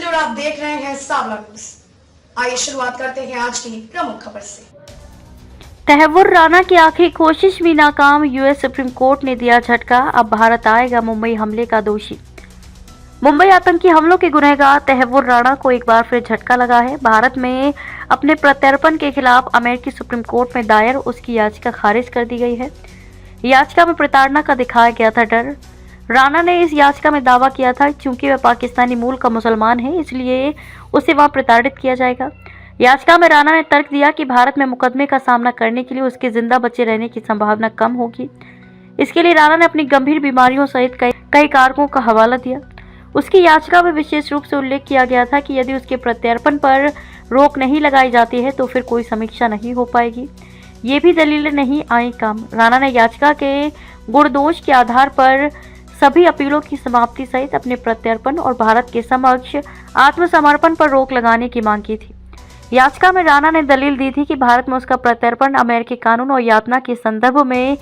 अंजलि और आप देख रहे हैं सावला न्यूज। आइए शुरुआत करते हैं आज की प्रमुख खबर से। तहव्वुर राणा की आखिरी कोशिश भी नाकाम, यूएस सुप्रीम कोर्ट ने दिया झटका, अब भारत आएगा मुंबई हमले का दोषी। मुंबई आतंकी हमलों के गुनहगार तहव्वुर राणा को एक बार फिर झटका लगा है। भारत में अपने प्रत्यर्पण के खिलाफ अमेरिकी सुप्रीम कोर्ट में दायर उसकी याचिका खारिज कर दी गई है। याचिका में प्रताड़ना का दिखाया गया था डर। राणा ने इस याचिका में दावा किया था क्योंकि वह पाकिस्तानी मूल का मुसलमान है, इसलिए उसे वहां प्रताड़ित किया जाएगा। याचिका में राणा ने तर्क दिया कि भारत में मुकदमे का सामना करने के लिए उसके जिंदा बचे रहने की संभावना कम होगी। इसके लिए राणा ने अपनी गंभीर बीमारियों सहित कई कारकों का हवाला दिया। उसकी याचिका में विशेष रूप से उल्लेख किया गया था कि यदि उसके प्रत्यर्पण पर रोक नहीं लगाई जाती है तो फिर कोई समीक्षा नहीं हो पाएगी। ये भी दलीलें नहीं आई काम। राणा ने याचिका के गुणदोष के आधार पर सभी अपीलों की समाप्ति सहित अपने प्रत्यर्पण और भारत के समक्ष आत्मसमर्पण पर रोक लगाने की मांग की थी। याचिका में राणा ने दलील दी थी कि भारत में उसका प्रत्यर्पण अमेरिकी कानून और यातना के संदर्भ में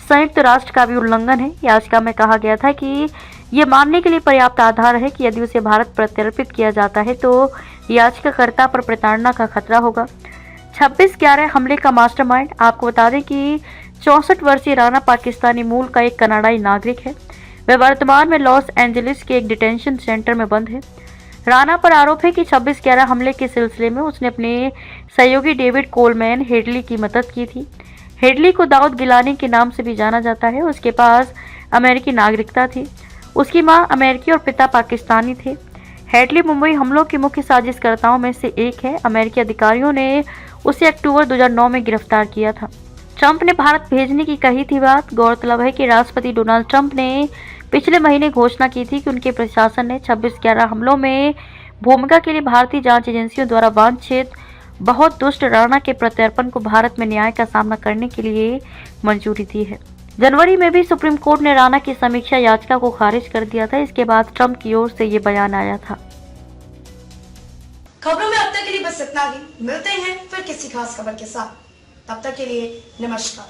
संयुक्त राष्ट्र का भी उल्लंघन है। याचिका में कहा गया था कि ये मानने के लिए पर्याप्त आधार है कि यदि उसे भारत प्रत्यर्पित किया जाता है तो याचिकाकर्ता पर प्रताड़ना का खतरा होगा। 26/11 हमले का मास्टरमाइंड। आपको बता दें कि 64 वर्षीय राणा पाकिस्तानी मूल का एक कनाडाई नागरिक है। वह वर्तमान में लॉस एंजलिस के एक डिटेंशन सेंटर में बंद है। राणा पर आरोप है कि 26/11 हमले के सिलसिले में उसने अपने सहयोगी डेविड कोलमैन हेडली की मदद की थी। हेडली को दाऊद गिलानी के नाम से भी जाना जाता है। उसके पास अमेरिकी नागरिकता थी। उसकी मां अमेरिकी और पिता पाकिस्तानी थे। हेडली मुंबई हमलों के मुख्य साजिशकर्ताओं में से एक है। अमेरिकी अधिकारियों ने उसे अक्टूबर 2009 में गिरफ्तार किया था। ट्रंप ने भारत भेजने की कही थी बात। गौरतलब है कि राष्ट्रपति डोनाल्ड ट्रंप ने पिछले महीने घोषणा की थी कि उनके प्रशासन ने 26/11 हमलों में भूमिका के लिए भारतीय जांच एजेंसियों द्वारा वांछित बहुत दुष्ट राणा के प्रत्यर्पण को भारत में न्याय का सामना करने के लिए मंजूरी दी है। जनवरी में भी सुप्रीम कोर्ट ने राणा की समीक्षा याचिका को खारिज कर दिया था। इसके बाद ट्रंप की ओर से ये बयान आया था। खबरों में अब तक के लिए बस इतना ही। मिलते हैं फिर किसी खास खबर के साथ। तब तक के लिए नमस्कार।